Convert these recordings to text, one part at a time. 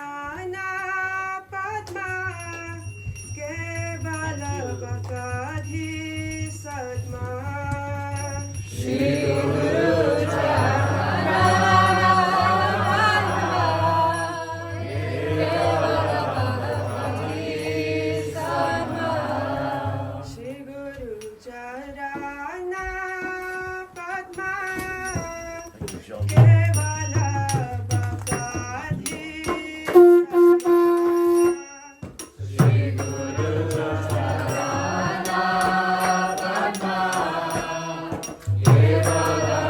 Charana Padma Kevala Bhakti Satma Shri Guru Charana Shri Guru Charana Padma Kevala Bhakti Shri Guru Charana Padma Kevala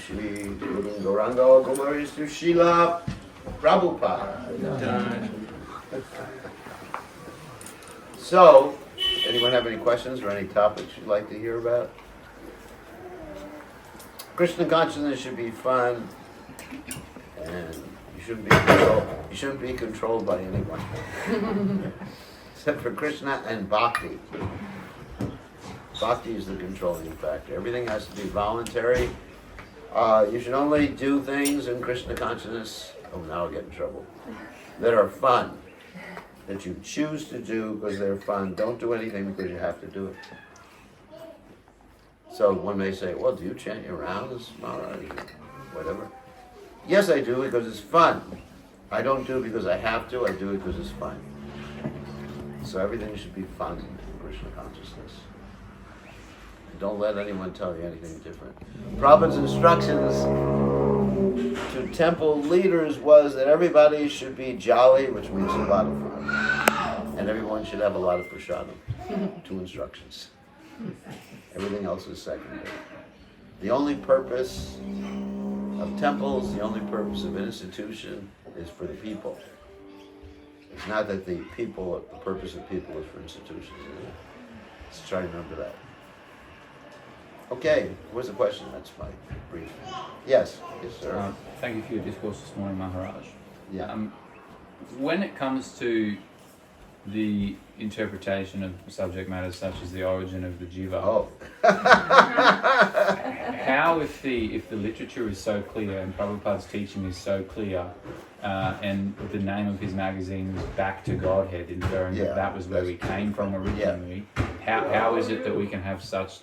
Shri Guru Gauranga Kumari Srila Prabhupada. So, anyone have any questions or any topics you'd like to hear about? Krishna consciousness should be fun, and you shouldn't be controlled by anyone. Except for Krishna and Bhakti. Bhakti is the controlling factor. Everything has to be voluntary. You should only do things in Krishna consciousness, now I'll get in trouble, that are fun, that you choose to do because they're fun. Don't do anything because you have to do it. So one may say, well, do you chant your rounds, Maharaj? Whatever. Yes, I do because it's fun. I don't do it because I have to, I do it because it's fun. So everything should be fun in Krishna consciousness. Don't let anyone tell you anything different. Prabhupada's instructions to temple leaders was that everybody should be jolly, which means a lot of fun. And everyone should have a lot of prasadam. 2 instructions. Everything else is secondary. The only purpose of temples, the only purpose of an institution is for the people. It's not that the purpose of people is for institutions. Let's try to remember that. Okay, what's the question? That's my brief. Yes, sir. Thank you for your discourse this morning, Maharaj. Yeah. When it comes to the interpretation of subject matters such as the origin of the jiva, how if the literature is so clear and Prabhupada's teaching is so clear, and the name of his magazine was Back to Godhead, inferring that was where we came from originally, how is it that we can have such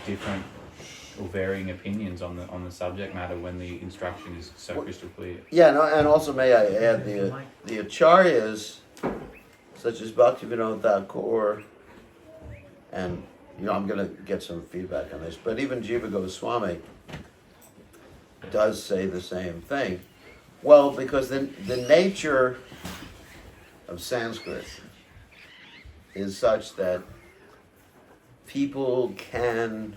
different or varying opinions on the subject matter when the instruction is so crystal clear? Yeah, no, and also may I add the acharyas, such as Bhaktivinoda Thakur, and I'm going to get some feedback on this, but even Jiva Goswami does say the same thing. Well, because the nature of Sanskrit is such that people can,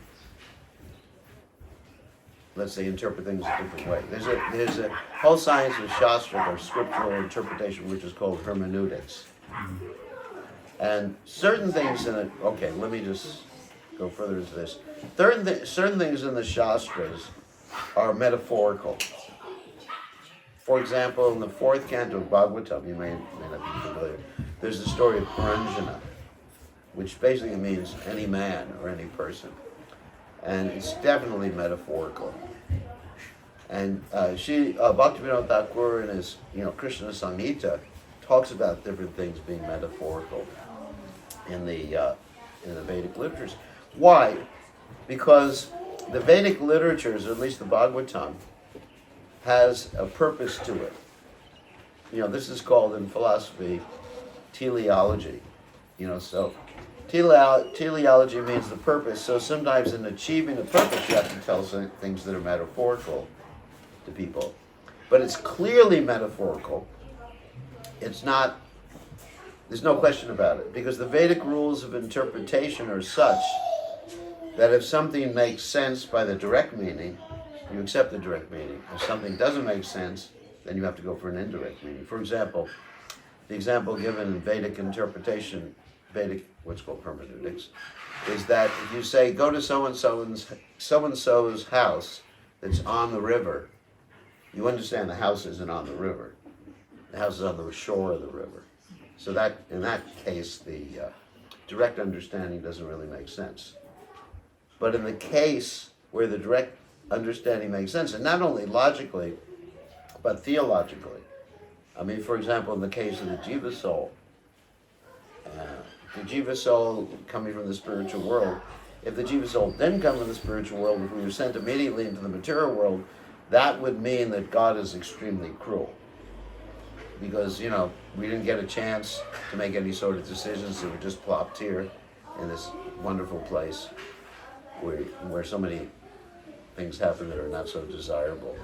let's say, interpret things a different way. There's a whole science of Shastra, or scriptural interpretation, which is called hermeneutics. And certain things in it, okay, let me just go further into this. Certain things in the Shastras are metaphorical. For example, in the 4th canto of Bhagavatam, you may not be familiar, there's the story of Paranjana, which basically means any man or any person. And it's definitely metaphorical. And Bhaktivinoda Thakur in his Krishna Samhita talks about different things being metaphorical in the Vedic literatures. Why? Because the Vedic literatures, or at least the Bhagavatam, has a purpose to it. This is called in philosophy teleology. So teleology means the purpose. So sometimes in achieving a purpose, you have to tell some things that are metaphorical to people. But it's clearly metaphorical. It's not, there's no question about it, because the Vedic rules of interpretation are such that if something makes sense by the direct meaning, you accept the direct meaning. If something doesn't make sense, then you have to go for an indirect meaning. For example, the example given in Vedic interpretation, what's called hermeneutics, is that if you say, go to so-and-so's house that's on the river, you understand the house isn't on the river. The house is on the shore of the river. So that, in that case, the direct understanding doesn't really make sense. But in the case where the direct understanding makes sense, and not only logically, but theologically. I mean, for example, in the case of the Jiva soul, the Jiva soul coming from the spiritual world, if the Jiva soul didn't come from the spiritual world, if we were sent immediately into the material world, that would mean that God is extremely cruel. Because, we didn't get a chance to make any sort of decisions, they were just plopped here in this wonderful place where so many things happen that are not so desirable.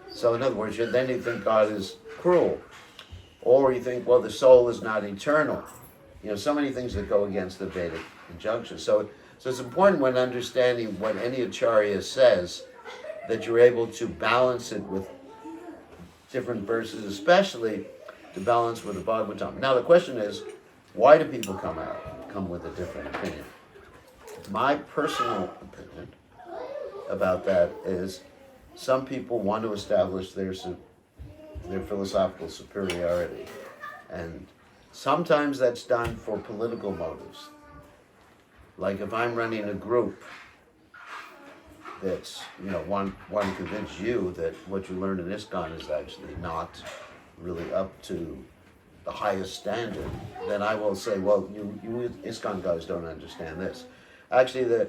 So in other words, then you think God is cruel. Or you think, well, the soul is not eternal. So many things that go against the Vedic injunction. So it's important when understanding what any Acharya says, that you're able to balance it with different verses, especially to balance with the Bhagavatam. Now the question is, why do people come with a different opinion? My personal opinion about that is some people want to establish their philosophical superiority, and sometimes that's done for political motives. Like if I'm running a group that's, want to convince you that what you learned in ISKCON is actually not really up to the highest standard, then I will say, well, you ISKCON guys don't understand this. Actually,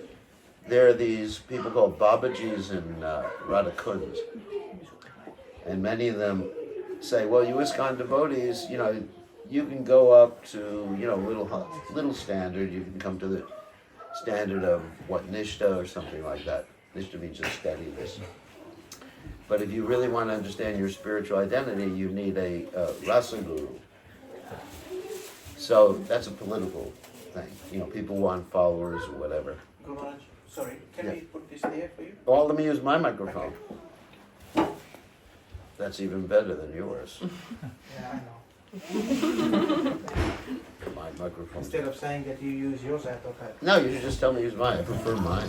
there are these people called Babajis and Radhakunds, and many of them say, well, you ISKCON devotees, you can go up to, little standard. You can come to the standard of Nishta or something like that. Nishta means just steadiness. But if you really want to understand your spiritual identity, you need a rasa guru. So that's a political thing. People want followers or whatever. Gurumaharaj, sorry, can we put this there for you? Well, let me use my microphone. That's even better than yours. Yeah, I know. My microphone. Instead of saying that you use yours, I thought I... No, you should just tell me to use mine. I prefer mine.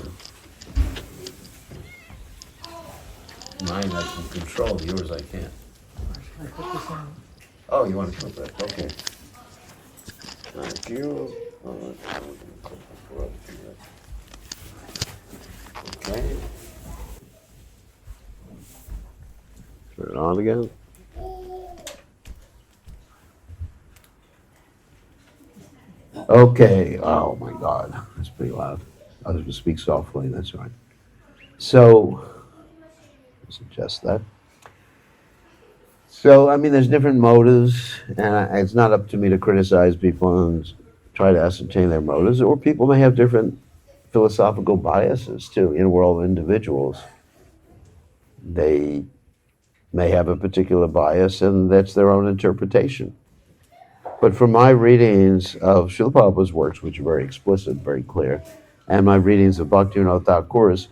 Mine I can control, yours I can't. Oh, you want to put that? Okay. Thank you. Okay. Turn it on again. Okay. Oh my God, that's pretty loud. I was going to speak softly. That's right. So, suggest that. So, I mean, there's different motives, and it's not up to me to criticize people and try to ascertain their motives, or people may have different philosophical biases too. We're all individuals. They may have a particular bias, and that's their own interpretation. But from my readings of Srila Prabhupada's works, which are very explicit, very clear, and my readings of Bhaktivinoda Thakur's,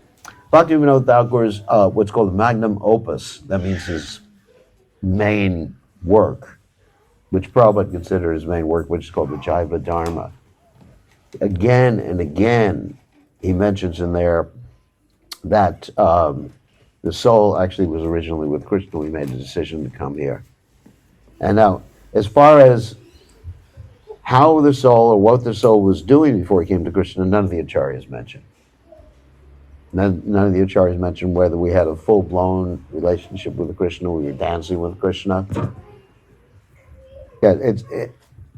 what's called the magnum opus, that means his main work, which Prabhupada considered his main work, which is called the Jaiva Dharma. Again and again, he mentions in there that the soul actually was originally with Krishna. We made a decision to come here. And now, as far as how the soul or what the soul was doing before he came to Krishna, none of the acharyas mentioned. None of the acharyas mentioned whether we had a full-blown relationship with Krishna, we were dancing with Krishna. Yeah, let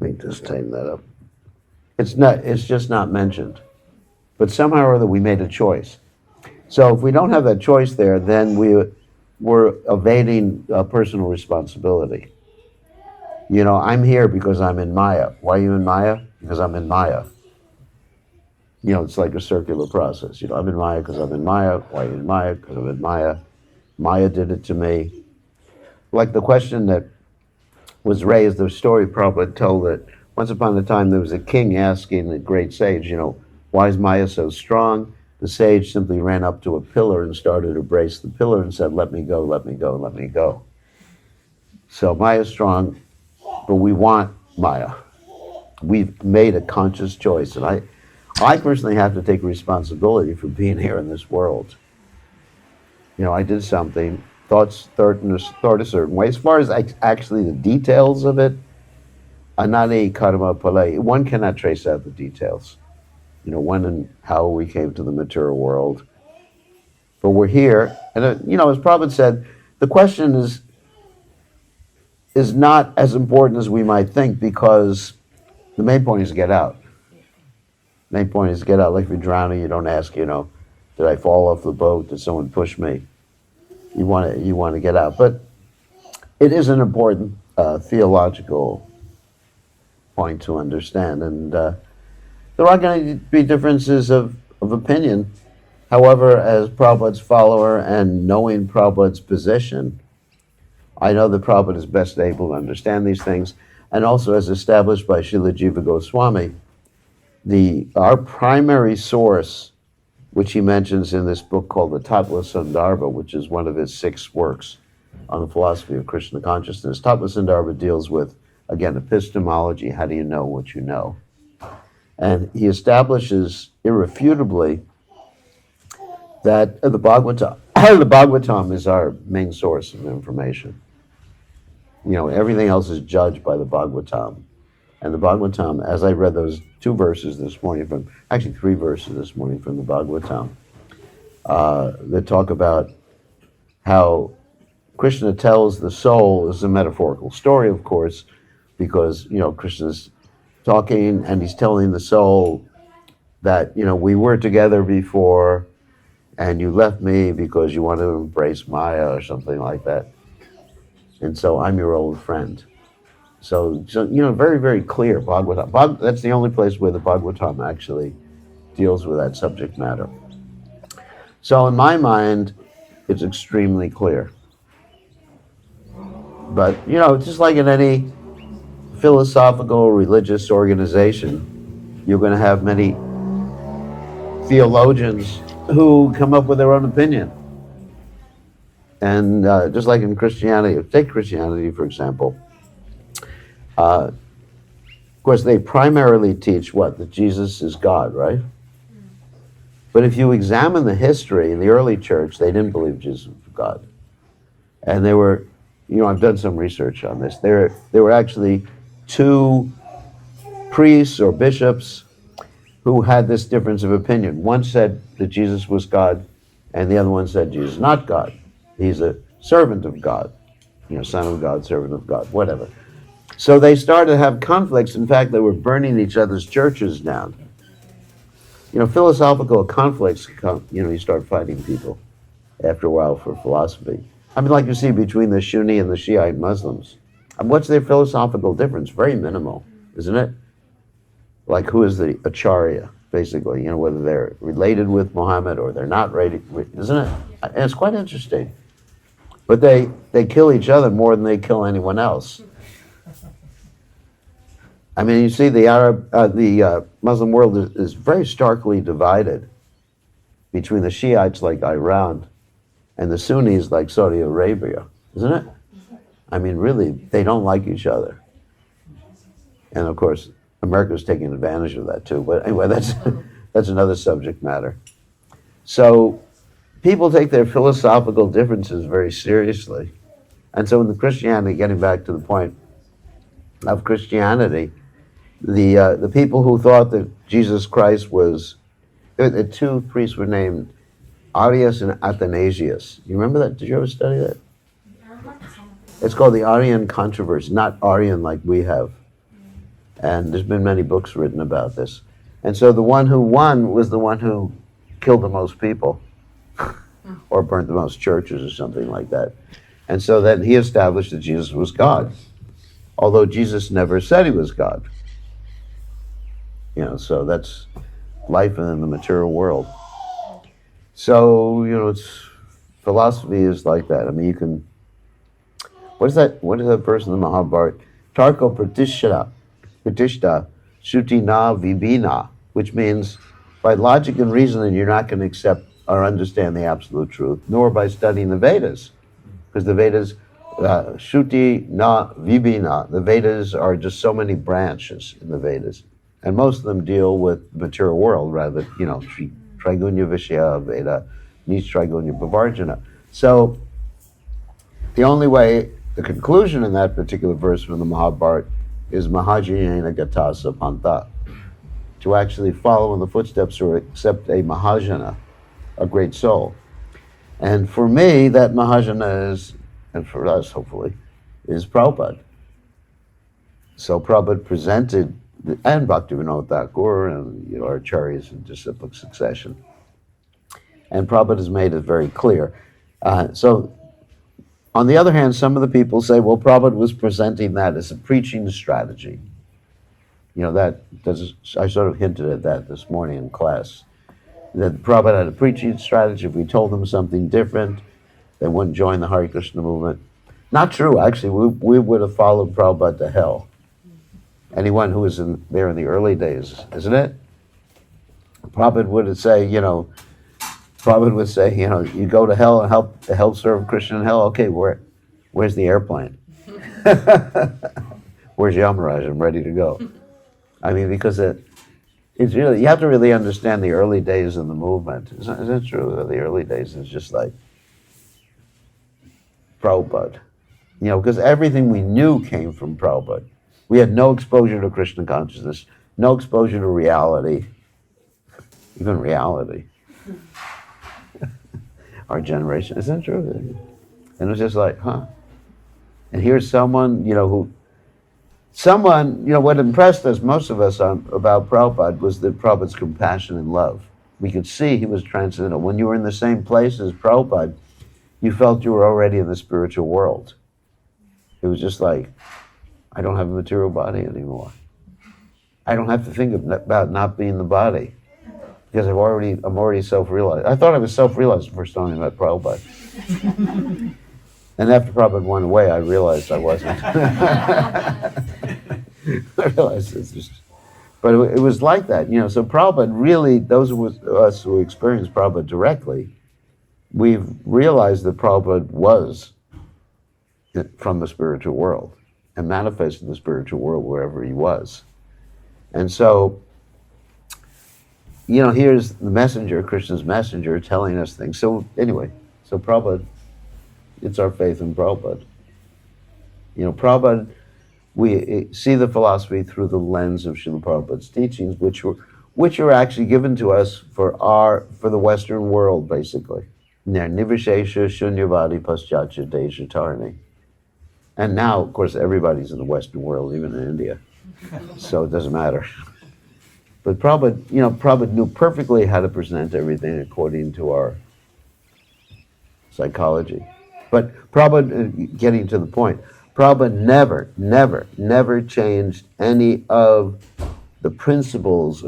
me just tighten that up. It's just not mentioned. But somehow or other we made a choice. So if we don't have that choice there, then we're evading personal responsibility. I'm here because I'm in Maya. Why are you in Maya? Because I'm in Maya. It's like a circular process. I'm in Maya because I'm in Maya. Why are you in Maya? Because I'm in Maya. Maya did it to me. Like the question that was raised, the story Prabhupada told that once upon a time there was a king asking a great sage, why is Maya so strong? The sage simply ran up to a pillar and started to brace the pillar and said, let me go, let me go, let me go. So Maya's strong, but we want Maya. We've made a conscious choice, and I personally have to take responsibility for being here in this world. I did something, thought a certain way. As far as actually the details of it, anani karma pale, one cannot trace out the details. When and how we came to the material world. But we're here, and as Prabhupada said, the question is not as important as we might think, because the main point is to get out. The main point is to get out. Like if you're drowning, you don't ask, did I fall off the boat? Did someone push me? You want to get out. But it is an important theological point to understand, and there are going to be differences of opinion. However, as Prabhupada's follower and knowing Prabhupada's position, I know that Prabhupada is best able to understand these things, and also as established by Srila Jiva Goswami, our primary source which he mentions in this book called the Tattva Sandarbha, which is one of his 6 works on the philosophy of Krishna consciousness. Tattva Sandarbha deals with, again, epistemology. How do you know what you know? And he establishes irrefutably that the Bhagavatam is our main source of information. Everything else is judged by the Bhagavatam. And the Bhagavatam, as I read those 2 verses this morning actually 3 verses this morning from the Bhagavatam, that talk about how Krishna tells the soul, is a metaphorical story, of course, because, Krishna's talking and he's telling the soul that, we were together before and you left me because you wanted to embrace Maya or something like that. And so I'm your old friend. So very, very clear, Bhagavatam. That's the only place where the Bhagavatam actually deals with that subject matter. So in my mind, it's extremely clear. But, just like in any philosophical, religious organization, you're going to have many theologians who come up with their own opinion. And just like in Christianity, take Christianity, for example. Of course, they primarily teach what? That Jesus is God, right? But if you examine the history in the early church, they didn't believe Jesus was God. And they were, I've done some research on this. There were actually 2 priests or bishops who had this difference of opinion. One said that Jesus was God, and the other one said Jesus is not God. He's a servant of God, son of God, servant of God, whatever. So they started to have conflicts. In fact, they were burning each other's churches down. Philosophical conflicts, you start fighting people after a while for philosophy. I mean, like you see between the Sunni and the Shiite Muslims. And what's their philosophical difference? Very minimal, isn't it? Like, who is the Acharya, basically, whether they're related with Muhammad or they're not related, isn't it? And it's quite interesting. But they kill each other more than they kill anyone else. I mean, you see the Muslim world is very starkly divided between the Shiites like Iran and the Sunnis like Saudi Arabia, isn't it? I mean, really, they don't like each other. And of course, America's taking advantage of that too. But anyway, that's another subject matter. So people take their philosophical differences very seriously. And so in the Christianity, getting back to the point of Christianity, the people who thought that Jesus Christ was, the 2 priests were named Arius and Athanasius. You remember that? Did you ever study that? It's called the Arian controversy, not Arian like we have. And there's been many books written about this. And so the one who won was the one who killed the most people or burnt the most churches or something like that. And so then he established that Jesus was God, although Jesus never said he was God. So that's life in the material world. So, philosophy is like that. I mean, you can, what is that verse in the Mahabharata? Tarko Pratishta, Shuti na Vibhina, which means by logic and reasoning, you're not going to accept or understand the absolute truth, nor by studying the Vedas. Because the Vedas, Shuti na Vibhina, the Vedas are just so many branches in the Vedas. And most of them deal with the material world rather than, Trigunya Vishya Veda, Nish Trigunya Bhavarjana. So the only way, the conclusion in that particular verse from the Mahabharata is Mahajayena Gatasa Panta, to actually follow in the footsteps or accept a Mahajana, a great soul. And for me, that Mahajana is, and for us hopefully, is Prabhupada. So Prabhupada presented, and Bhaktivinoda Thakur and our acharyas in disciplic succession. And Prabhupada has made it very clear. So on the other hand, some of the people say, well, Prabhupada was presenting that as a preaching strategy. I sort of hinted at that this morning in class. That Prabhupada had a preaching strategy. If we told them something different, they wouldn't join the Hare Krishna movement. Not true, actually. We would have followed Prabhupada to hell. Anyone who was there in the early days, isn't it? Prabhupada would say, Prabhupada would say, you go to hell and help serve Krishna in hell. Okay, where's the airplane? Where's Yamaraj? I'm ready to go. I mean, because it's really, you have to really understand the early days of the movement. Isn't it true? The early days is just like Prabhupada. Because everything we knew came from Prabhupada. We had no exposure to Krishna consciousness, no exposure to reality, even reality. Our generation, isn't it true? And it was just like, huh? And here's someone, what impressed us, most of us, about Prabhupada was that Prabhupada's compassion and love. We could see he was transcendental. When you were in the same place as Prabhupada, you felt you were already in the spiritual world. It was just like, I don't have a material body anymore. I don't have to think about not being the body, because I'm already self-realized. I thought I was self-realized the first time I met Prabhupada. And after Prabhupada went away, I realized I wasn't. I realized it's just, but it was like that, So Prabhupada really, those of us who experienced Prabhupada directly, we've realized that Prabhupada was from the spiritual world and manifested the spiritual world wherever he was. And so, here's the messenger, Krishna's messenger, telling us things. So anyway, Prabhupada, it's our faith in Prabhupada. Prabhupada, we see the philosophy through the lens of Srila Prabhupada's teachings, which are actually given to us for the Western world, basically. Nirvishesha Shunyavadi Paschatya Deshatarni. And now, of course, everybody's in the Western world, even in India. So it doesn't matter. But Prabhupada knew perfectly how to present everything according to our psychology. But Prabhupada, getting to the point, Prabhupada never changed any of the principles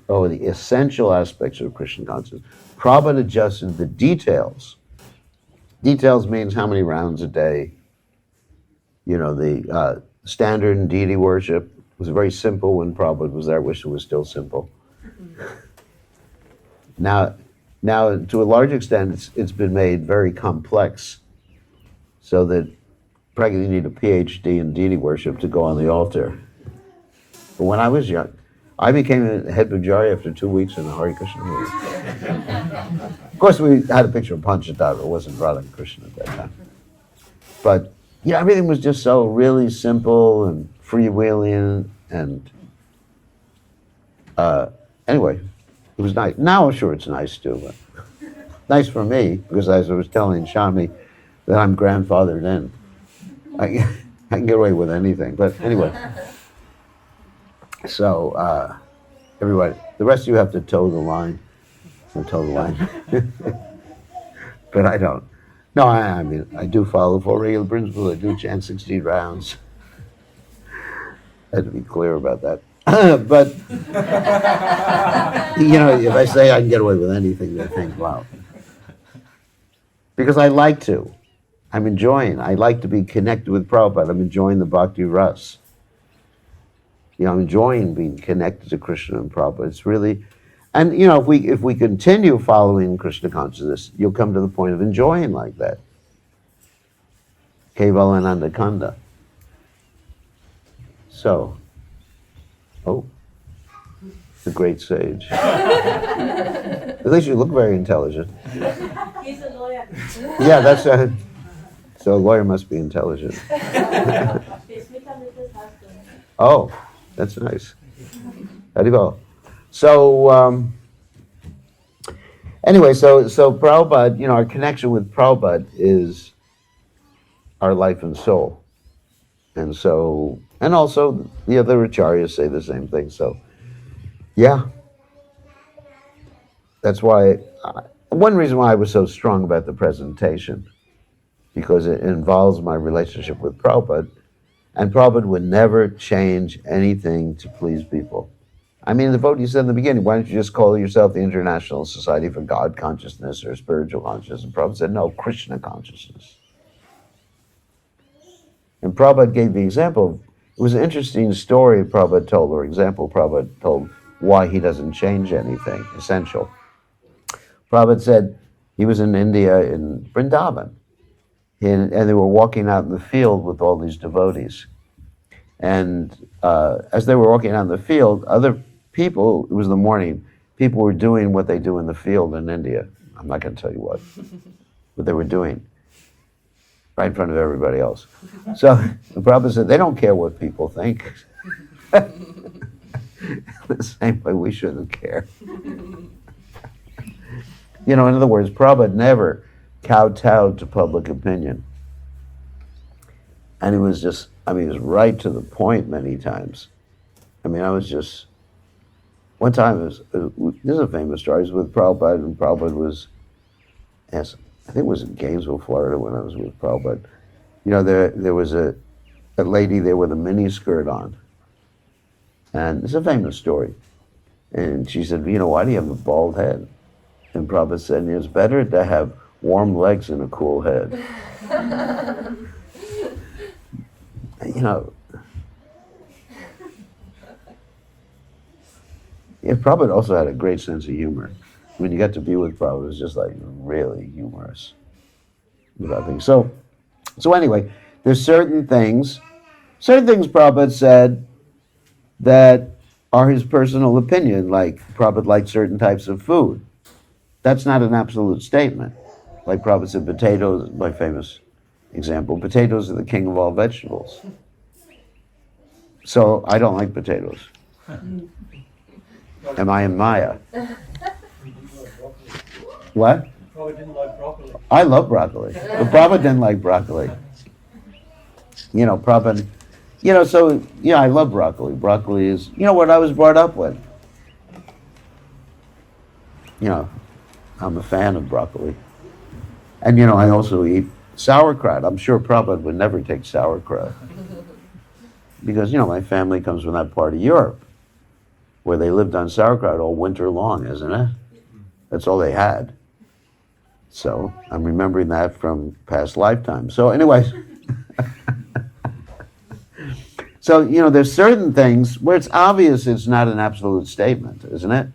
or the essential aspects of Krishna consciousness. Prabhupada adjusted the details. Details means how many rounds a day. The standard in deity worship was very simple when Prabhupada was there. I wish it was still simple. Now, to a large extent, it's been made very complex, so that practically you need a PhD in deity worship to go on the altar. But when I was young, I became a head pujari after 2 weeks in the Hare Krishna movement. Of course, we had a picture of Panchadava. It wasn't Radha Krishna at that time. But everything was just so really simple and freewheeling, and anyway, it was nice. Now I'm sure it's nice too, but nice for me, because as I was telling Shami that I'm grandfathered in. I can get away with anything, but anyway. So, everybody, the rest of you have to toe the line. But I don't. No, I mean, I do follow 4 regular principles. I do chant 16 rounds. I had to be clear about that. But, if I say I can get away with anything, they think, wow. Because I like to. I'm enjoying. I like to be connected with Prabhupada. I'm enjoying the Bhakti Ras. I'm enjoying being connected to Krishna and Prabhupada. It's really, and if we continue following Krishna consciousness, you'll come to the point of enjoying like that. Kevalananda Kanda. So, the great sage. At least you look very intelligent. He's a lawyer. Yeah, that's so a lawyer must be intelligent. He's Smita Mitra's husband. Oh, that's nice. How'd you go? So, anyway, so Prabhupada, our connection with Prabhupada is our life and soul. And so, and also the other acharyas say the same thing. So, yeah. That's why, one reason why I was so strong about the presentation, because it involves my relationship with Prabhupada, and Prabhupada would never change anything to please people. I mean, the devotee said in the beginning, why don't you just call yourself the International Society for God Consciousness or Spiritual Consciousness? And Prabhupada said, no, Krishna Consciousness. And Prabhupada gave the example. It was an interesting story Prabhupada told, or example Prabhupada told, why he doesn't change anything essential. Prabhupada said he was in India in Vrindavan, and they were walking out in the field with all these devotees. And as they were walking out in the field, other people, it was the morning, people were doing what they do in the field in India. I'm not going to tell you what they were doing, right in front of everybody else. So the Prabhupada said, they don't care what people think. The same way we shouldn't care. You know, in other words, Prabhupada never kowtowed to public opinion. And he was just, he was right to the point many times. One time, this is a famous story, I was with Prabhupada, and Prabhupada was, yes, I think it was in Gainesville, Florida, when I was with Prabhupada. You know, there was a lady there with a mini skirt on. And it's a famous story. And she said, why do you have a bald head? And Prabhupada said, it's better to have warm legs and a cool head. Prabhupada also had a great sense of humor. When you got to be with Prabhupada, it was just like really humorous. So anyway, there's certain things Prabhupada said that are his personal opinion, like Prabhupada liked certain types of food. That's not an absolute statement. Like Prabhupada said, potatoes, my famous example, potatoes are the king of all vegetables. So I don't like potatoes. Am I in Maya? What? Prabhupada didn't like broccoli. I love broccoli. But Prabhupada didn't like broccoli. Prabhupada, I love broccoli. Broccoli is, what I was brought up with. I'm a fan of broccoli. And, I also eat sauerkraut. I'm sure Prabhupada would never take sauerkraut. Because, my family comes from that part of Europe where they lived on sauerkraut all winter long, isn't it? That's all they had. So I'm remembering that from past lifetimes. So anyways, so, there's certain things where it's obvious it's not an absolute statement, isn't it?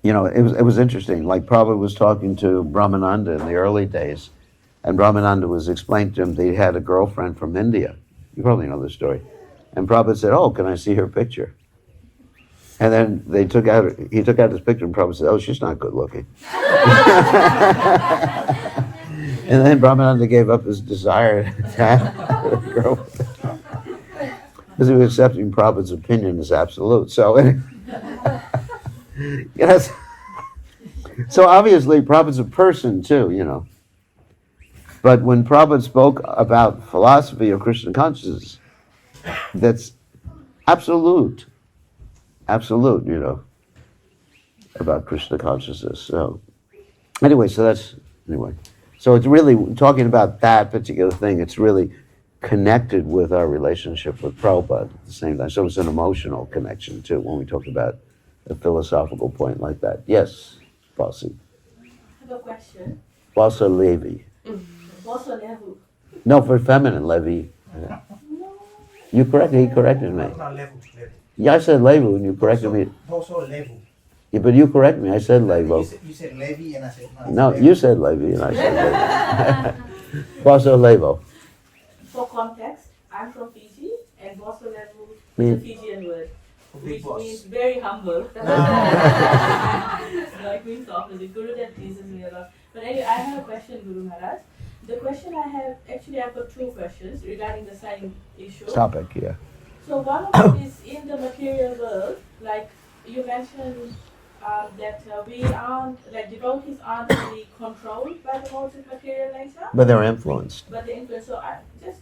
It was interesting. Like Prabhupada was talking to Brahmananda in the early days, and Brahmananda was explaining to him that he had a girlfriend from India. You probably know this story. And Prabhupada said, "Oh, can I see her picture?" And then he took out his picture, and Prabhupada said, "Oh, she's not good looking." And then Brahmananda gave up his desire to have a girlfriend. Because he was accepting Prabhupada's opinion as absolute. So, so obviously Prabhupada's a person too, But when Prabhupada spoke about philosophy of Krishna consciousness, that's absolute, about Krishna consciousness. So anyway, so it's really talking about that particular thing. It's really connected with our relationship with Prabhupada at the same time. So it's an emotional connection too when we talk about a philosophical point like that. Yes, Bossy. I have a question. Bossa Levi. Bossa Levu. No, for feminine, Levi. Yeah. He corrected me. No, level. Yeah, I said Levu and you corrected me. Also level. Yeah, but you correct me. I said Levo. You said Levi and I said No, you said Levi and I said Levo. Bossa Levo. For context, I'm from Fiji, and Bossa Levu is a Me- Fijian word, Big which boss. means very humble. Like means opposite. Guru that pleases me a lot. But anyway, I have a question, Guru Maharaj. The question I have, actually I've got two questions regarding the same issue. Topic, yeah. So one of them is in the material world, like you mentioned that we aren't, like devotees aren't really controlled by the modes of material nature, But they're influenced. but the influence. So I just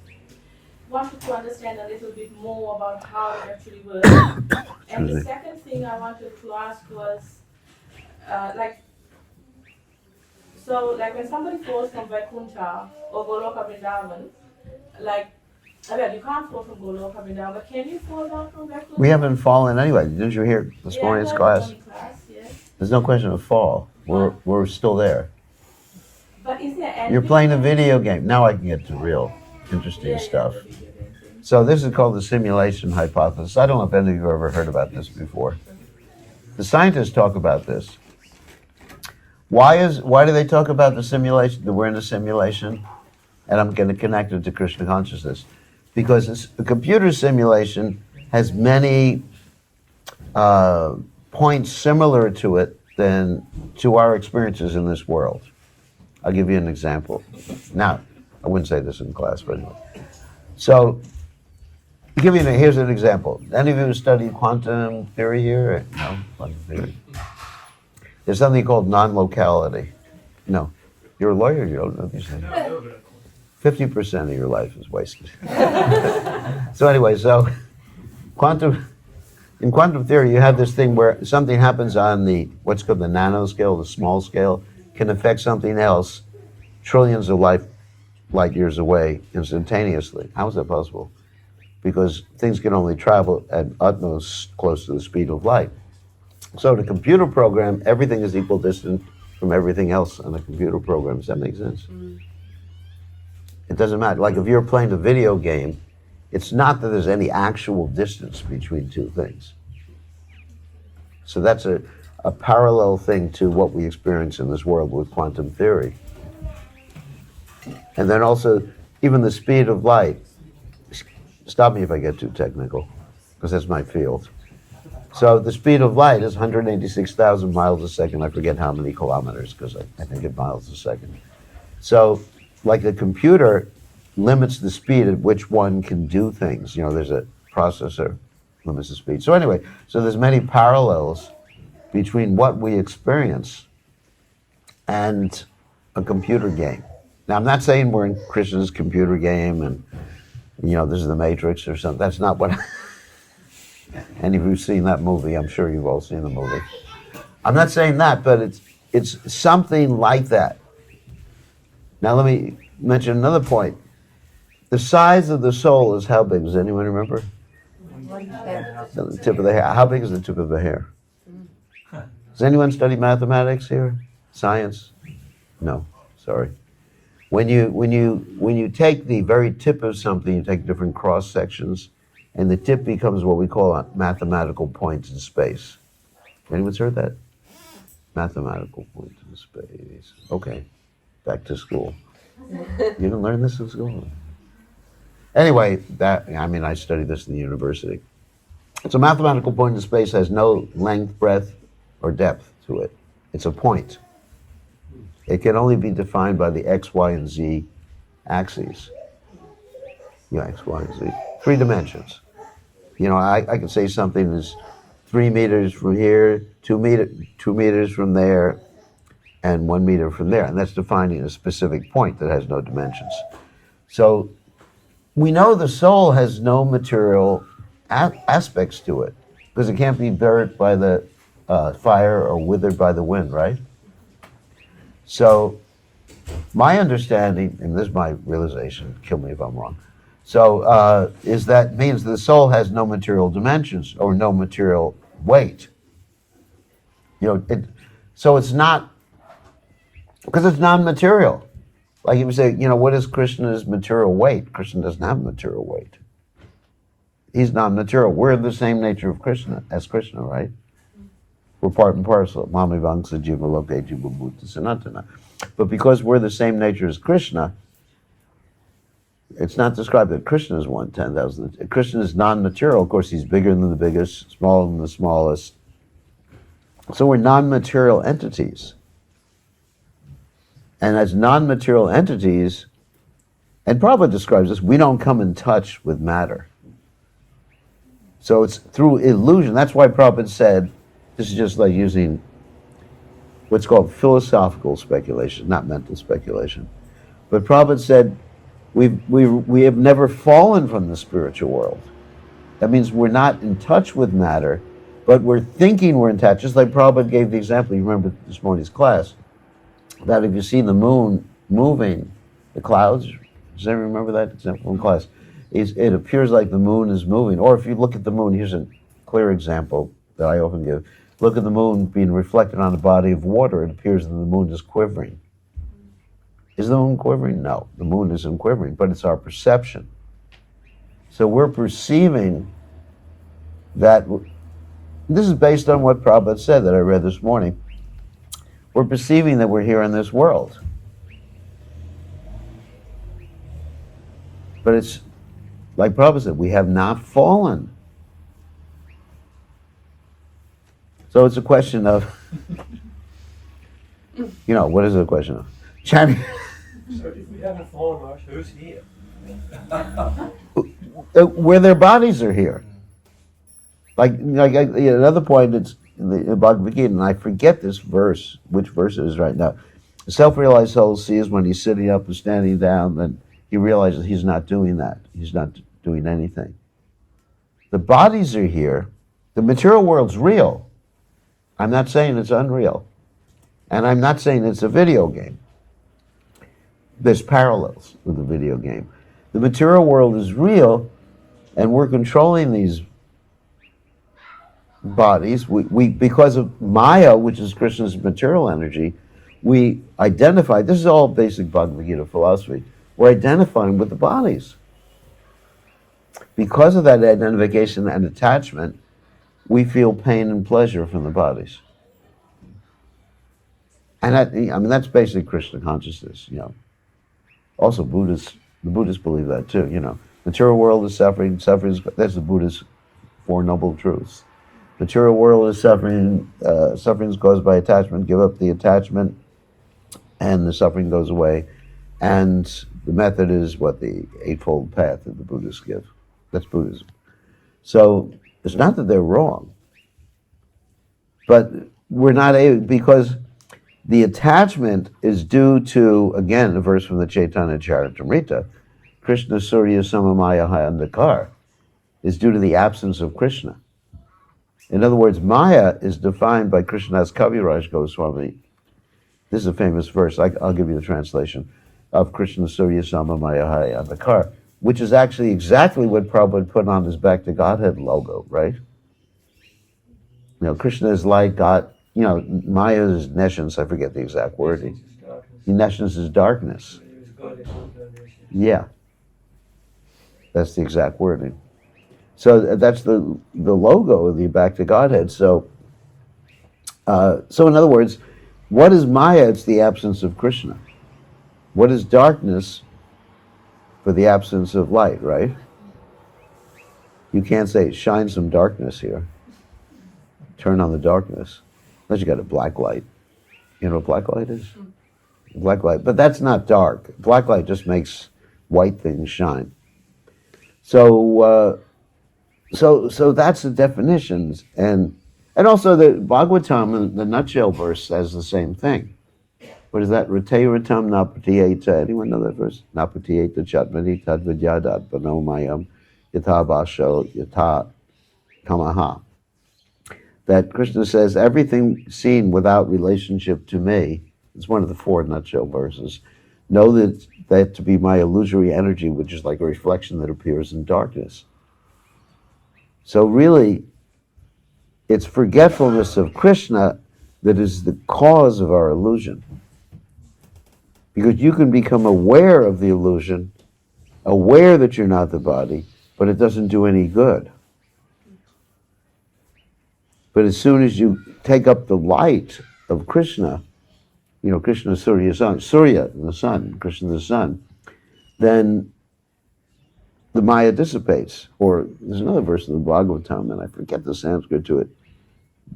wanted to understand a little bit more about how it actually works. And the second thing I wanted to ask was, like when somebody falls from Vaikuntha or Goloka Vrindavan, you can't fall from Goloka Vrindavan, but can you fall down from Vaikuntha? We haven't fallen anyway. Didn't you hear this morning's class? Yes. There's no question of fall. We're still there. But is there any... You're playing a video game. Now I can get to real interesting stuff. So this is called the simulation hypothesis. I don't know if any of you have ever heard about this before. The scientists talk about this. Why do they talk about the simulation? That we're in a simulation, and I'm going to connect it to Krishna consciousness, because a computer simulation has many points similar to it than to our experiences in this world. I'll give you an example. Now, I wouldn't say this in class, but anyway. So, here's an example. Any of you who studied quantum theory here? No, quantum theory. There's something called non-locality. No, you're a lawyer. You don't know these things. 50% of your life is wasted. So anyway, in quantum theory, you have this thing where something happens on the what's called the nanoscale, the small scale, can affect something else trillions of light years away instantaneously. How is that possible? Because things can only travel at utmost close to the speed of light. So in a computer program, everything is equidistant from everything else on a computer program. Does that make sense? It doesn't matter. Like if you're playing a video game, it's not that there's any actual distance between two things. So that's a parallel thing to what we experience in this world with quantum theory. And then also, even the speed of light. Stop me if I get too technical, because that's my field. So the speed of light is 186,000 miles a second. I forget how many kilometers, because I think in miles a second. So, like the computer limits the speed at which one can do things. You know, there's a processor limits the speed. So anyway, so there's many parallels between what we experience and a computer game. Now, I'm not saying we're in Krishna's computer game and, you know, this is the Matrix or something. That's not what... Any of you who've seen that movie, I'm sure you've all seen the movie. I'm not saying that, but it's something like that. Now let me mention another point. The size of the soul is how big? Does anyone remember? The tip of the hair. How big is the tip of the hair? Does anyone study mathematics here? Science? No, sorry. When you take the very tip of something, you take different cross sections, and the tip becomes what we call a mathematical point in space. Anyone's heard that? Mathematical point in space. Okay, back to school. You didn't learn this in school? Anyway, I studied this in the university. So mathematical point in space has no length, breadth, or depth to it. It's a point. It can only be defined by the X, Y, and Z axes. Yeah, X, Y, and Z. 3 dimensions. You know, I could say something is 3 meters from here, 2 meters from there, and 1 meter from there. And that's defining a specific point that has no dimensions. So we know the soul has no material aspects to it, because it can't be burnt by the fire or withered by the wind, right? So my understanding, and this is my realization, kill me if I'm wrong, so is that means the soul has no material dimensions or no material weight. You know, so it's not, because it's non-material. Like if you say, you know, what is Krishna's material weight? Krishna doesn't have material weight. He's non-material. We're the same nature of Krishna as Krishna, right? We're part and parcel. Mami Vangsa Jiva Loke Jiva Bhuta Sanatana. But because we're the same nature as Krishna, it's not described that Krishna is 1/10,000. Krishna is non-material. Of course, he's bigger than the biggest, smaller than the smallest. So we're non-material entities. And as non-material entities, and Prabhupada describes this, we don't come in touch with matter. So it's through illusion. That's why Prabhupada said, this is just like using what's called philosophical speculation, not mental speculation. But Prabhupada said, we have never fallen from the spiritual world. That means we're not in touch with matter, but we're thinking we're in touch. Just like Prabhupada gave the example, you remember this morning's class, that if you see the moon moving, the clouds, does anyone remember that example in class? It appears like the moon is moving. Or if you look at the moon, here's a clear example that I often give. Look at the moon being reflected on a body of water. It appears that the moon is quivering. Is the moon quivering? No, the moon isn't quivering, but it's our perception. So we're perceiving that, this is based on what Prabhupada said that I read this morning. We're perceiving that we're here in this world. But it's, like Prabhupada said, we have not fallen. So it's a question of, what is it a question of? Chanting. So if we haven't fallen much, who's here? Where their bodies are here. Another point, it's in the Bhagavad Gita, and I forget this verse, which verse it is right now. The self-realized soul sees when he's sitting up and standing down, then he realizes he's not doing that. He's not doing anything. The bodies are here. The material world's real. I'm not saying it's unreal. And I'm not saying it's a video game. There's parallels with the video game. The material world is real, and we're controlling these bodies. We because of Maya, which is Krishna's material energy, we identify, this is all basic Bhagavad Gita philosophy, we're identifying with the bodies. Because of that identification and attachment, we feel pain and pleasure from the bodies. And that's basic Krishna consciousness, Also the Buddhists believe that too, Material world is suffering, that's the Buddhist Four Noble Truths. Material world is suffering, suffering is caused by attachment, give up the attachment, and the suffering goes away. And the method is the Eightfold Path that the Buddhists give. That's Buddhism. So it's not that they're wrong, but we're not able, because the attachment is due to, again, a verse from the Chaitanya Charitamrita, Krishna Surya Samamaya Hayandakar, is due to the absence of Krishna. In other words, Maya is defined by Krishnadas Kaviraj Goswami. This is a famous verse. I'll give you the translation of Krishna Surya Samamaya Hayandakar, which is actually exactly what Prabhupada put on his Back to Godhead logo, right? Krishna is like God. Maya is nescience. I forget the exact wording. Nescience is darkness. Yeah. That's the exact wording. So that's the logo of the Back to Godhead. So in other words, what is Maya? It's the absence of Krishna. What is darkness? For the absence of light, right? You can't say, shine some darkness here. Turn on the darkness. Unless you got a black light. You know what black light is? Black light. But that's not dark. Black light just makes white things shine. So that's the definitions. And also the Bhagavatam, the nutshell verse, says the same thing. What is that? Rateyratam napatiyeta. Anyone know that verse? Napatiyeta chatmani tadvidyadat panomayam yatabasho yata kamaha. That Krishna says, everything seen without relationship to me, it's one of the 4 nutshell verses, know that to be my illusory energy, which is like a reflection that appears in darkness. So really, it's forgetfulness of Krishna that is the cause of our illusion. Because you can become aware of the illusion, aware that you're not the body, but it doesn't do any good. But as soon as you take up the light of Krishna, Krishna Surya sun, Surya the sun, Krishna the sun, then the Maya dissipates. Or there's another verse in the Bhagavatam, and I forget the Sanskrit to it,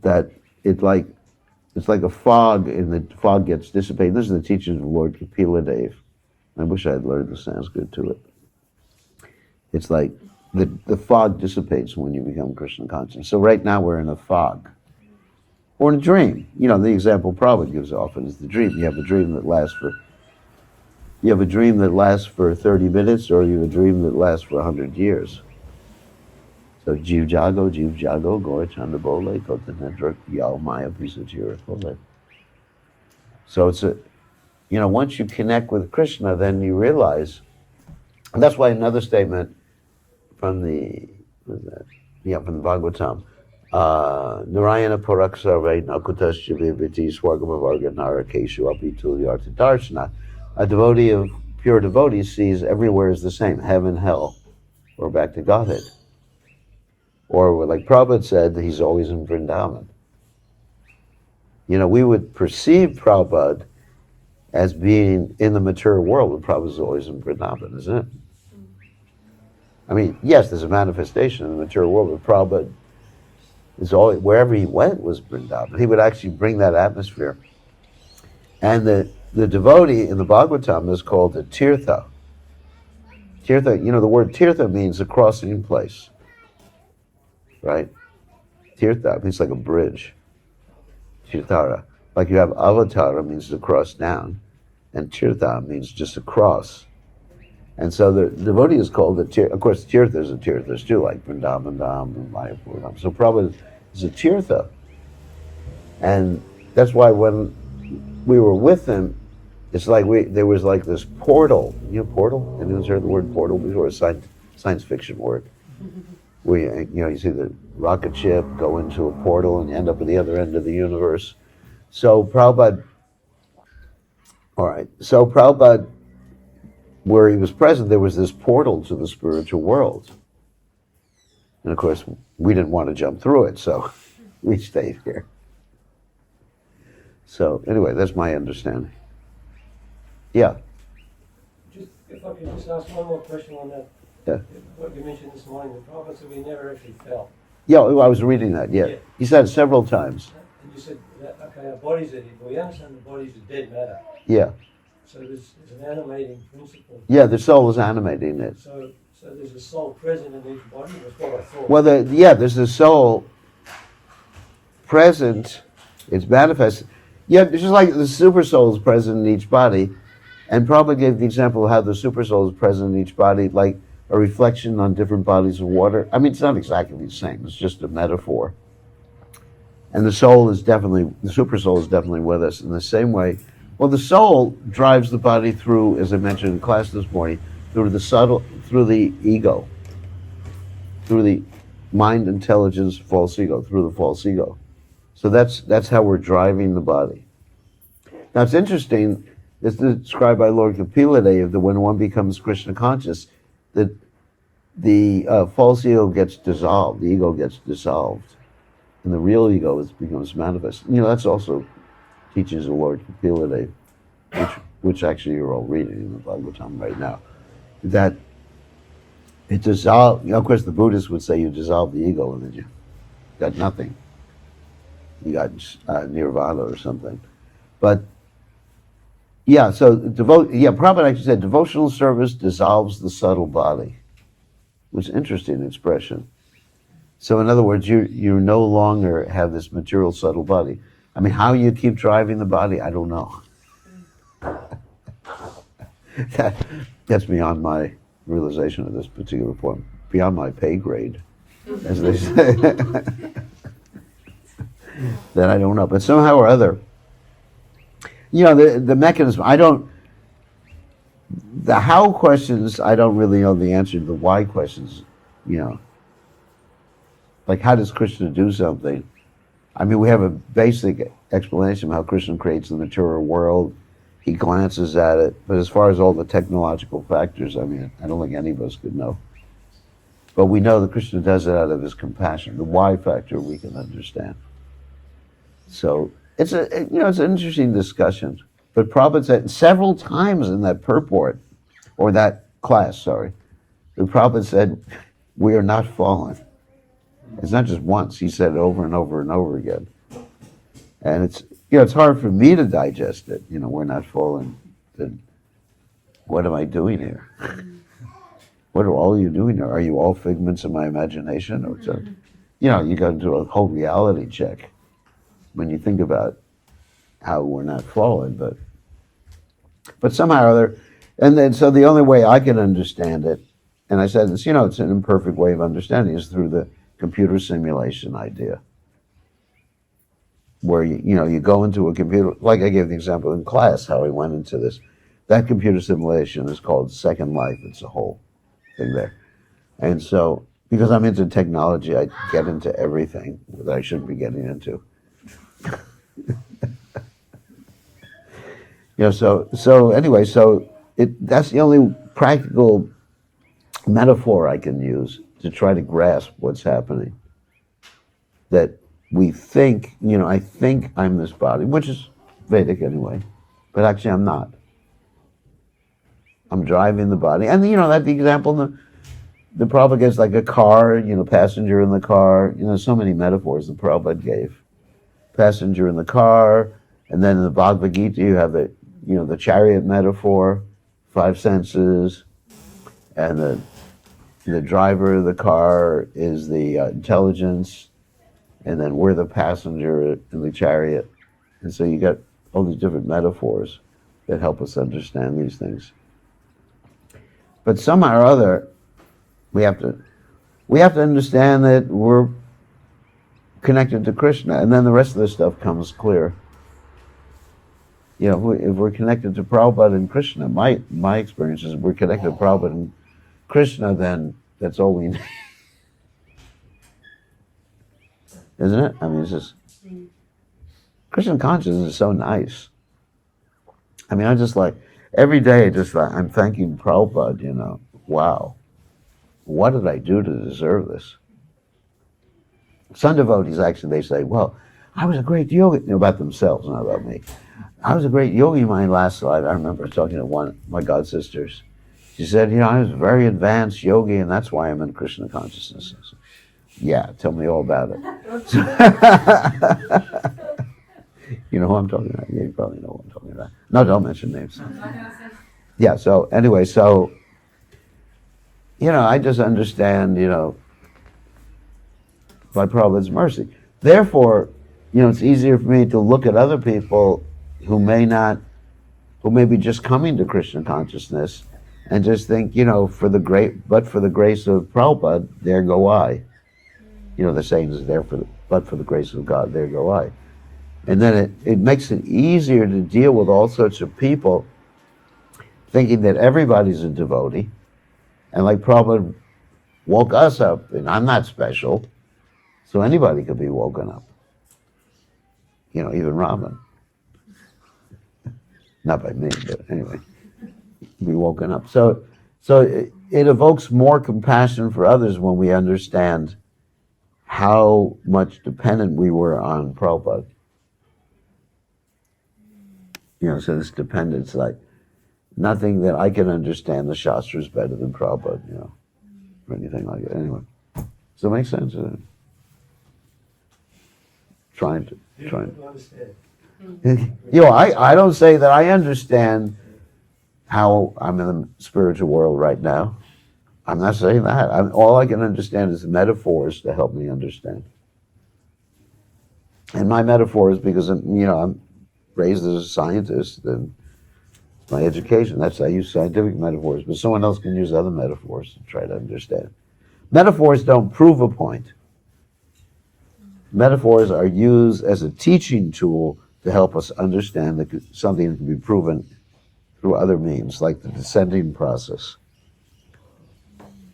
that it's like a fog, and the fog gets dissipated. This is the teachings of Lord Kapila Dev. I wish I had learned the Sanskrit to it. It's like the fog dissipates when you become Krishna conscious. So right now we're in a fog. Or in a dream. The example Prabhupada gives often is the dream. You have a dream that lasts for 30 minutes, or you have a dream that lasts for 100 years. So Jiv Jago, Gaura Chanda Bole, Kotanedra, Yao Maya Pisachira Kole. So it's once you connect with Krishna, then you realize, and that's why another statement from the Bhagavatam, Narayana Parak Sarve Nakutas Jiviviti Swargamavarga Narakeshu Apitul Yarta Darshana. A devotee of pure devotee sees everywhere is the same, heaven, hell, or back to Godhead. Or like Prabhupada said, he's always in Vrindavan. we would perceive Prabhupada as being in the material world, but Prabhupada's always in Vrindavan, isn't it? I mean, yes, there's a manifestation in the material world, but Prabhupada is always, wherever he went was Vrindavan. He would actually bring that atmosphere. And the devotee in the Bhagavatam is called a tirtha. Tirtha, the word tirtha means a crossing place, right? Tirtha means like a bridge. Tirthara. Like you have avatara means to cross down, and tirtha means just a cross. And so the devotee is called a tirtha. Of course, tirthas are tirthas too, like Vrindavan Dham and Mayapur Dham. So Prabhupada is a tirtha. And that's why when we were with him, it's like there was like this portal. Portal? Anyone's heard the word portal before? It's a science fiction word. Where you see the rocket ship go into a portal and you end up at the other end of the universe. So Prabhupada, where he was present, there was this portal to the spiritual world. And of course, we didn't want to jump through it, so we stayed here. So anyway, that's my understanding. Yeah. If I could just ask one more question on that. Yeah. What you mentioned this morning, the Prabhupada said we never actually fell. Yeah, I was reading that, yeah. He said it several times. And you said, that, okay, our bodies are, well, we understand the bodies are dead matter. Yeah. So there's an animating principle. Yeah, the soul is animating it. So there's a soul present in each body, that's what I thought. Well, there's a soul present, it's manifest. Yeah, it's just like the super soul is present in each body. And Prabhupada gave the example of how the super soul is present in each body, like a reflection on different bodies of water. I mean, it's not exactly the same, it's just a metaphor. And the super soul is definitely with us in the same way. Well, the soul drives the body through, as I mentioned in class this morning, through the ego, through the mind, intelligence, false ego, through the false ego. So that's how we're driving the body. Now it's interesting, it's described by Lord Kapila that when one becomes Krishna conscious, that the false ego gets dissolved, the ego gets dissolved, and the real ego becomes manifest. That's also teachings of Lord Kapila, which actually you're all reading in the Bhagavatam right now. That it dissolves. Of course, the Buddhists would say you dissolve the ego and then you got nothing. You got nirvana or something. But yeah, so Prabhupada actually said devotional service dissolves the subtle body, which is an interesting expression. So in other words, you no longer have this material subtle body. I mean, how you keep driving the body, I don't know. That's beyond my realization at this particular point, beyond my pay grade, as they say. That I don't know, but somehow or other, the mechanism, the how questions, I don't really know the answer to the why questions, like how does Krishna do something? I mean, we have a basic explanation of how Krishna creates the material world. He glances at it, but as far as all the technological factors, I mean, I don't think any of us could know. But we know that Krishna does it out of his compassion. The why factor we can understand. So it's an interesting discussion. But Prabhupada said several times in that purport, or that class, the Prabhupada said, we are not fallen. It's not just once, he said it over and over and over again. And it's hard for me to digest it. We're not fallen. Then what am I doing here? What are all you doing here? Are you all figments of my imagination? Or you got to do a whole reality check when you think about how we're not fallen, but somehow or other, and then so the only way I can understand it, and I said this, it's an imperfect way of understanding, is through the computer simulation idea, where you go into a computer, like I gave the example in class how I went into this. That computer simulation is called Second Life. It's a whole thing there, and so because I'm into technology, I get into everything that I shouldn't be getting into. So anyway, that's the only practical metaphor I can use to try to grasp what's happening. That we think, I think I'm this body, which is Vedic anyway, but actually I'm not. I'm driving the body. And that the example the Prabhupada gives, like a car, passenger in the car, so many metaphors the Prabhupada gave. Passenger in the car, and then in the Bhagavad Gita you have the chariot metaphor, 5 senses, and the driver of the car is the intelligence, and then we're the passenger in the chariot. And so you got all these different metaphors that help us understand these things. But somehow or other, we have to understand that we're connected to Krishna, and then the rest of the stuff comes clear. If we're connected to Prabhupada and Krishna, my experience is we're connected to Prabhupada and Krishna, then that's all we need. Isn't it? I mean, it's just, Christian consciousness is so nice. I mean, I just like, every day I'm thanking Prabhupada, wow. What did I do to deserve this? Some devotees actually, they say, well, I was a great yogi, about themselves, not about me. I was a great yogi in my last life. I remember talking to one of my god sisters. She said, I was a very advanced yogi, and that's why I'm in Krishna consciousness. I said, yeah, tell me all about it. You know who I'm talking about? Yeah, you probably know who I'm talking about. No, don't mention names. Yeah, so anyway, I just understand, by Prabhupada's mercy. Therefore, it's easier for me to look at other people who may be just coming to Krishna consciousness and just think, for the grace of Prabhupada, there go I. The saying is but for the grace of God, there go I. And then it makes it easier to deal with all sorts of people thinking that everybody's a devotee. And like Prabhupada woke us up, and I'm not special, so anybody could be woken up. Even Raman. Not by me, but anyway, be woken up. So it evokes more compassion for others when we understand how much dependent we were on Prabhupada. So this dependence, like, nothing that I can understand the Shastras better than Prabhupada, or anything like that. Anyway, does that make sense? Trying to understand. I don't say that I understand how I'm in the spiritual world right now. I'm not saying that. All I can understand is the metaphors to help me understand. And my metaphor is because I'm raised as a scientist, and my education, I use scientific metaphors, but someone else can use other metaphors to try to understand. Metaphors don't prove a point. Metaphors are used as a teaching tool to help us understand that something can be proven through other means, like the descending process.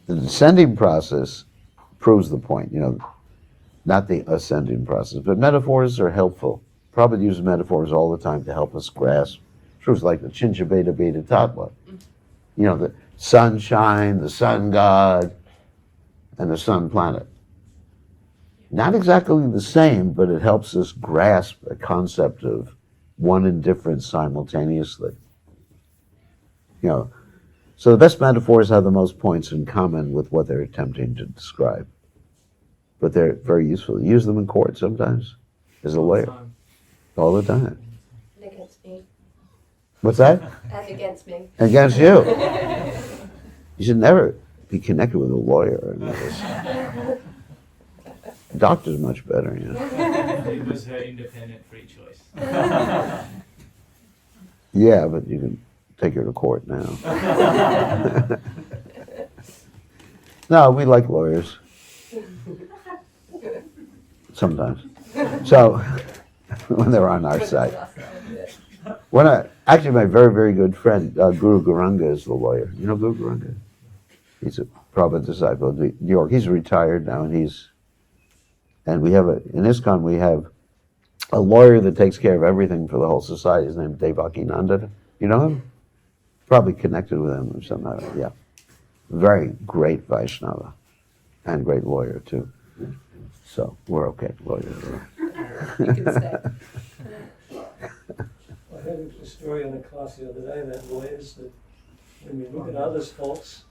The descending process proves the point, not the ascending process. But metaphors are helpful. Prabhupada uses metaphors all the time to help us grasp truths like the Chincha Beta Beta Tattva. The sunshine, the sun god, and the sun planet. Not exactly the same, but it helps us grasp a concept of one and different simultaneously. So the best metaphors have the most points in common with what they're attempting to describe. But they're very useful. You use them in court sometimes as a lawyer. All the time. And against me. What's that? And against me. Against you. You should never be connected with a lawyer. The doctor's much better, It was her independent free choice. Yeah, but you can take her to court now. No, we like lawyers. Sometimes. So, when they're on our side. Actually, my very, very good friend, Guru Garanga, is the lawyer. You know Guru Garanga? He's a Prabhupada disciple in New York. He's retired now, and we have in ISKCON, we have a lawyer that takes care of everything for the whole society. His name is Nrsimhananda. You know him? Probably connected with him or something. Yeah. Very great Vaishnava and great lawyer, too. So we're okay. You can stay. I heard a story in the class the other day that lawyers, that when we look at others' faults,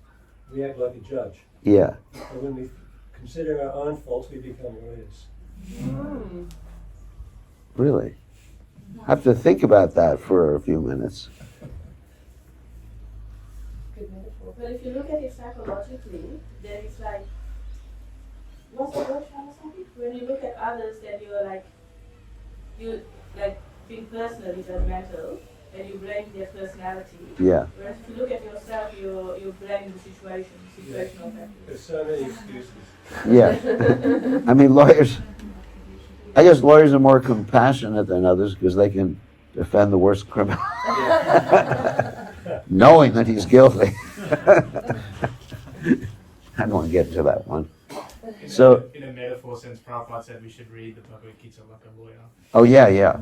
we act like a judge. Yeah. And when we consider our own faults, we become lawyers. Really? I have to think about that for a few minutes. Good metaphor. But if you look at it psychologically, then it's like, what's the word, Radhastami? When you look at others, then you like being personally judgmental, and you blame their personality. Yeah. Whereas if you look at yourself, you're blaming the situational factors. There's so many excuses. Yeah. I mean, lawyers, I guess lawyers are more compassionate than others because they can defend the worst criminal, knowing that he's guilty. I don't want to get into that one. So, in a metaphor sense, Prabhupada said we should read the Bhagavad Gita like a lawyer. oh yeah, yeah.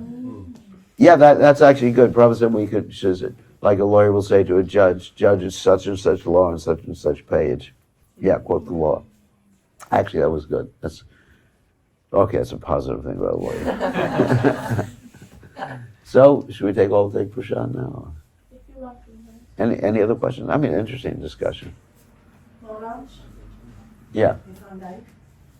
Yeah, that's actually good. Prabhupada said we could, says it, like a lawyer will say to a judge, judge is such and such law on such and such page. Yeah, quote the law. Actually, that was good. That's okay. That's a positive thing about a lawyer. So, should we take prashad now? If you want to. Any other questions? I mean, interesting discussion. Maharaj, Yeah, if I may.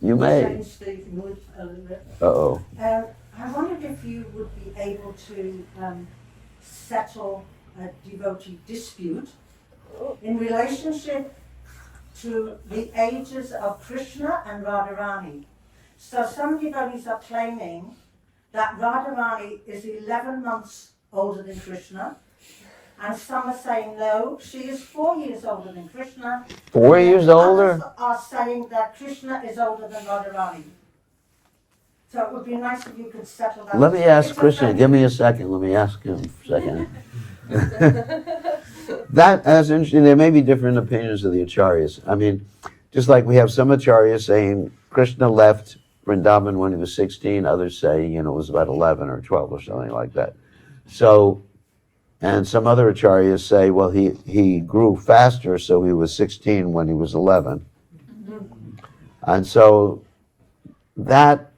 you may. Change the mood a little bit. Uh-oh. I wondered if you would be able to settle a devotee dispute in relationship to the ages of Krishna and Radharani. So some devotees are claiming that Radharani is 11 months older than Krishna, and some are saying no, she is 4 years older than Krishna. 4 years older? Others are saying that Krishna is older than Radharani. So it would be nice if you could settle that. Let me ask Krishna. Give me a second. Let me ask him for a second. That's interesting. There may be different opinions of the acharyas. I mean, just like we have some acharyas saying Krishna left Vrindavan when he was 16. Others say, it was about 11 or 12 or something like that. So, and some other acharyas say, well, he grew faster, so he was 16 when he was 11. And so that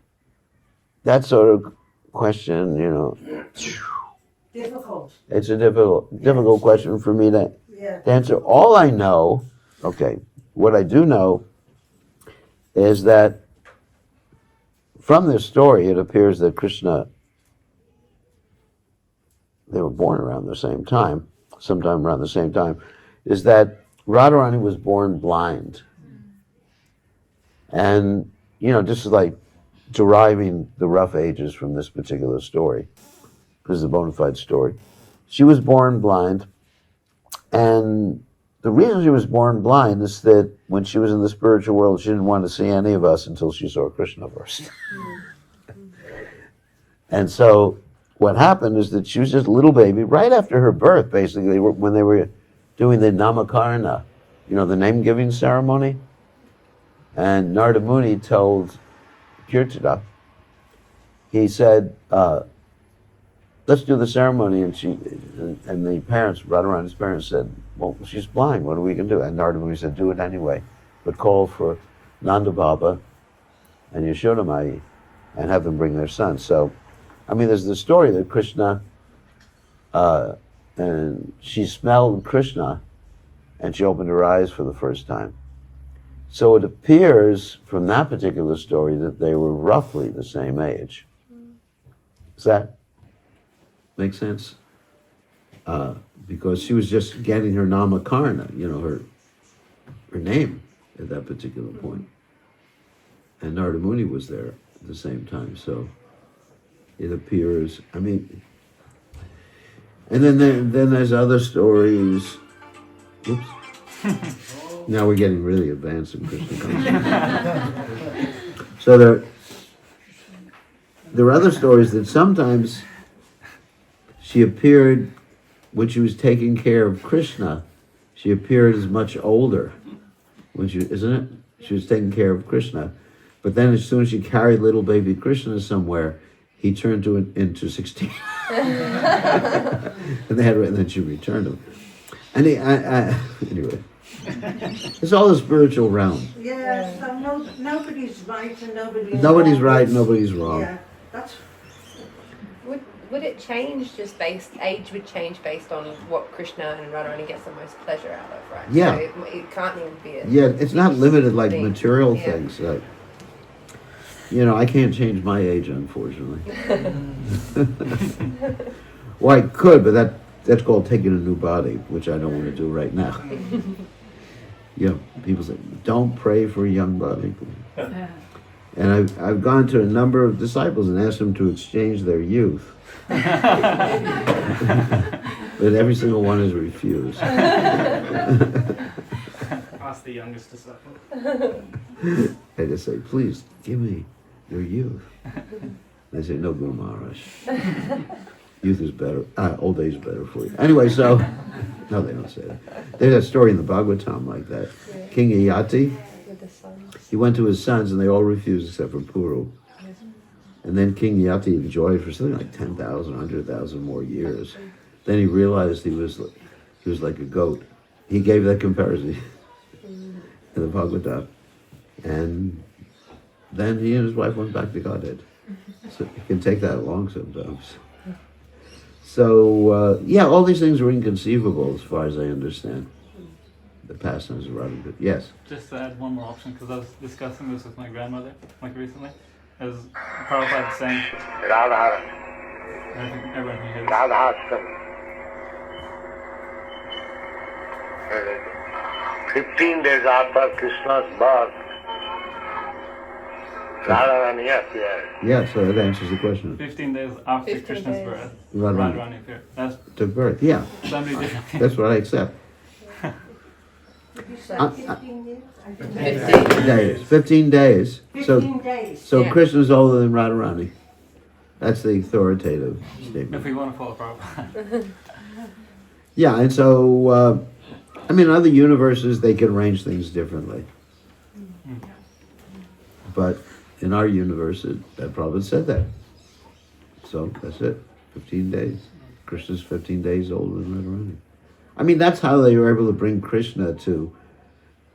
sort of question, Difficult. it's a difficult question for me to answer. All I know, what I do know is that from this story, it appears that Krishna, they were born around the same time, sometime around the same time, is that Radharani was born blind. And, just like deriving the rough ages from this particular story. This is a bona fide story. She was born blind, and the reason she was born blind is that when she was in the spiritual world, she didn't want to see any of us until she saw Krishna first. And so what happened is that she was just a little baby, right after her birth, basically, when they were doing the namakarna, the name-giving ceremony. And Narada Muni told Kirtida, he said, let's do the ceremony. And the parents, Radharani's parents said, well, she's blind, what are we going to do? And Narada Muni said, do it anyway, but call for Nanda Baba and Yashoda Mai and have them bring their son. So, there's the story that Krishna, and she smelled Krishna and she opened her eyes for the first time. So it appears from that particular story that they were roughly the same age. Does that make sense? Because she was just getting her namakarna, her name at that particular point. And Narada Muni was there at the same time. So it appears, and then there's other stories. Oops. Now we're getting really advanced in Krishna consciousness. So there are other stories that sometimes she appeared, when she was taking care of Krishna, she appeared as much older. Isn't it? She was taking care of Krishna. But then as soon as she carried little baby Krishna somewhere, he turned into 16. and then she returned him. And anyway. It's all the spiritual realm. Yeah, so nobody's right and Nobody's right, nobody's wrong. Yeah, that's Would it change just age would change based on what Krishna and Radharani gets the most pleasure out of, right? Yeah. So it can't even be a... Yeah, it's not limited like thing. material Yeah. things. I can't change my age, unfortunately. Well, I could, but that's called taking a new body, which I don't want to do right now. People say, don't pray for a young body. And I've gone to a number of disciples and asked them to exchange their youth. But every single one has refused. Ask the youngest disciple. I just say, please, give me your youth. They say, no, Guru Maharaj. Youth is better. Old age is better for you. Anyway, so, no, they don't say that. There's a story in the Bhagavatam like that. Yeah. King Ayati, With the sons. he went to his sons and they all refused except for Puru. And then King Yati enjoyed for something like 10,000, 100,000 more years. Then he realized he was like a goat. He gave that comparison in the Bhagavatam. And then he and his wife went back to Godhead. So it can take that long sometimes. So, all these things are inconceivable as far as I understand. The pastimes are rather good. Yes? Just to add one more option, because I was discussing this with my grandmother, recently. As Prabhupada is saying, Radhastami. I think everyone can hear this. Radhastami. 15 days after Krishna's birth, Radharani appeared. Yeah, so that answers the question. 15 days after 15 Krishna's days. birth, Radharani Radharani appeared. That's took birth. Yeah, somebody different. that's what I accept. Did you say 15 years? I didn't know. 15 days. 15 days. So Yeah. Krishna's older than Radharani. That's the authoritative If statement. we want to follow Prabhupada. Yeah, and so, other universes, they can arrange things differently. But in our universe, that Prabhupada said that. So that's it. 15 days. Krishna's 15 days older than Radharani. That's how they were able to bring Krishna to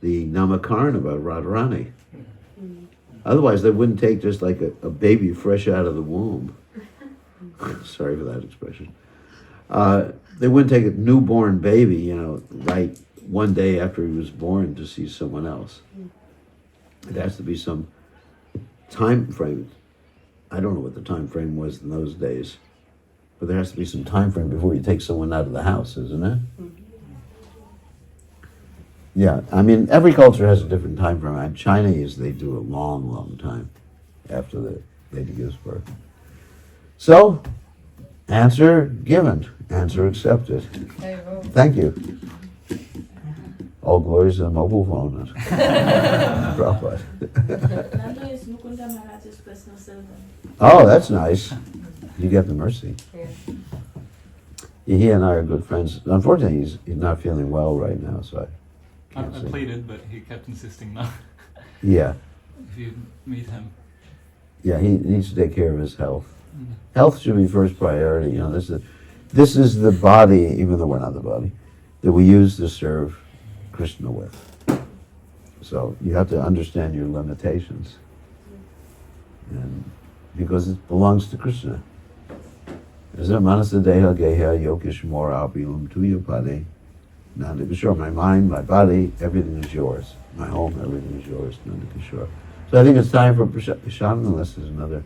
the Namakarna about Radharani. Otherwise, they wouldn't take just like a baby fresh out of the womb. Sorry for that expression. They wouldn't take a newborn baby, right one day after he was born to see someone else. It has to be some time frame. I don't know what the time frame was in those days, but there has to be some time frame before you take someone out of the house, isn't it? Yeah, every culture has a different time frame. Chinese, they do a long, long time after the baby gives birth. So, answer given, answer accepted. Thank you. All glories to the mobile phone. Prabhupada. Nando is Mukunda Maharaj's personal servant. Oh, that's nice. You get the mercy. Yeah. He and I are good friends. Unfortunately, he's not feeling well right now, so I pleaded, but he kept insisting no. yeah. If you meet him. Yeah, he needs to take care of his health. Health should be first priority. This is the body, even though we're not the body, that we use to serve Krishna with. So you have to understand your limitations, and because it belongs to Krishna. Manasa deha geha yokishmor abilum tuyapade. Nanda Kishore, my mind, my body, everything is yours. My home, everything is yours, Nanda Kishore. So I think it's time for Prashant, unless there's another.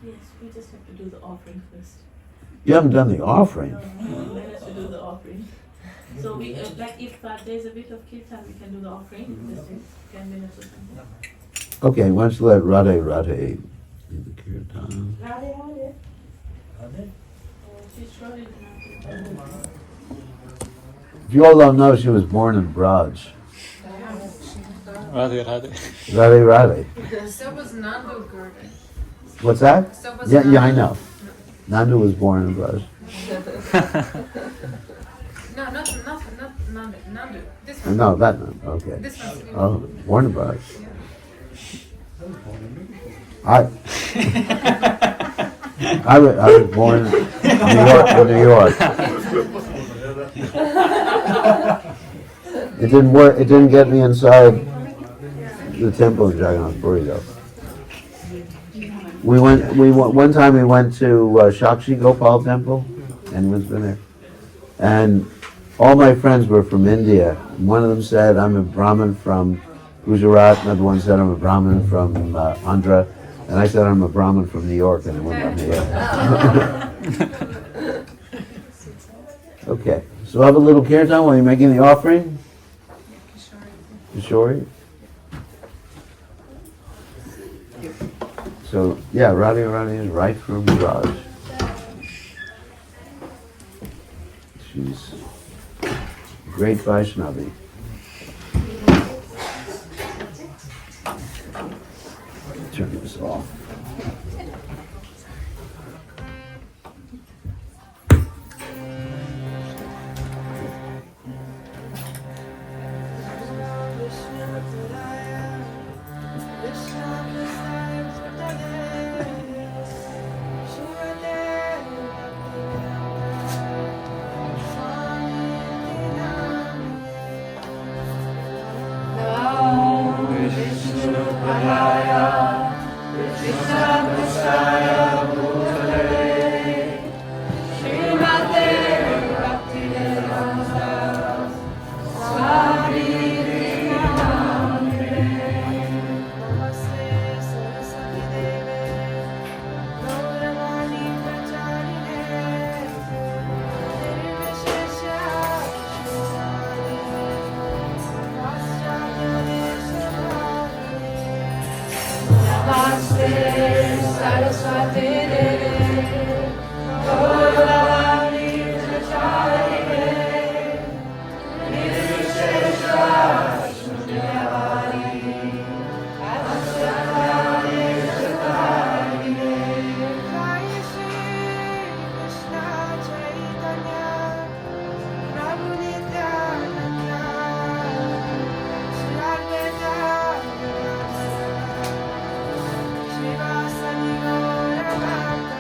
Yes, we just have to do the offering first. You haven't done the offering. No, we have to do the offering. So we, if there's a bit of kirtan, we can do the offering. Just in 10 minutes or something. Okay, why don't you let Radhe lead the kirtan. She's shorted now. If you all don't know, she was born in Braj. Radhe, Radhe. Radhe Radhe. So was Nando Gurdon. What's that? So was Yeah, I know. Nandu was born in Braj. No, not Nando. Nando. This one. No, that Nandu. Okay. This one's Oh, born in Braj. I was born in New York. It didn't work. It didn't get me inside the temple of Jagannath Puri though. We went. One time we went to Shakshi Gopal temple, and was been there. And all my friends were from India. One of them said, "I'm a Brahmin from Gujarat." Another one said, "I'm a Brahmin from Andhra," and I said, "I'm a Brahmin from New York," and it wouldn't let me in. Okay, so we'll have a little kirtan while you're making the offering. Kishori. So, yeah, Radharani is right from Raj. She's great Vaishnavi. Turn this off. Shiva Sani Gaura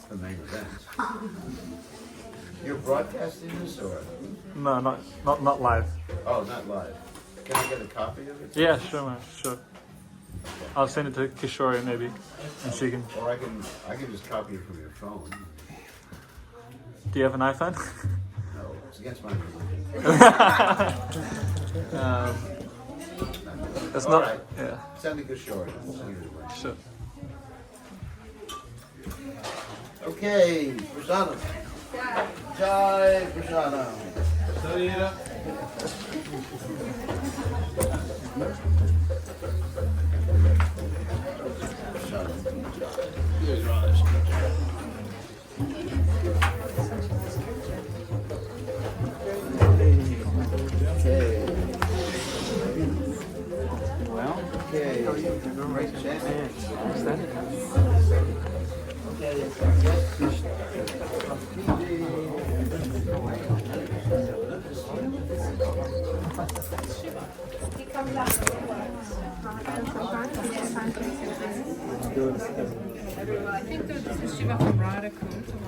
the main event. You're broadcasting this or? No, not live. Oh, not live. Can I get a copy of it? Yeah, sure, man, sure. I'll send it to Kishori maybe, and she can. Or I can just copy it from your phone. Do you have an iPhone? No, it's against my religion. It's All not. right. Yeah, Send it to Kishori. I'll send it away. sure. Okay, Prasadam. Jai Prasadam. Okay. Great chant. I think this is Shiva from Radhastami, the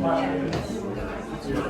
one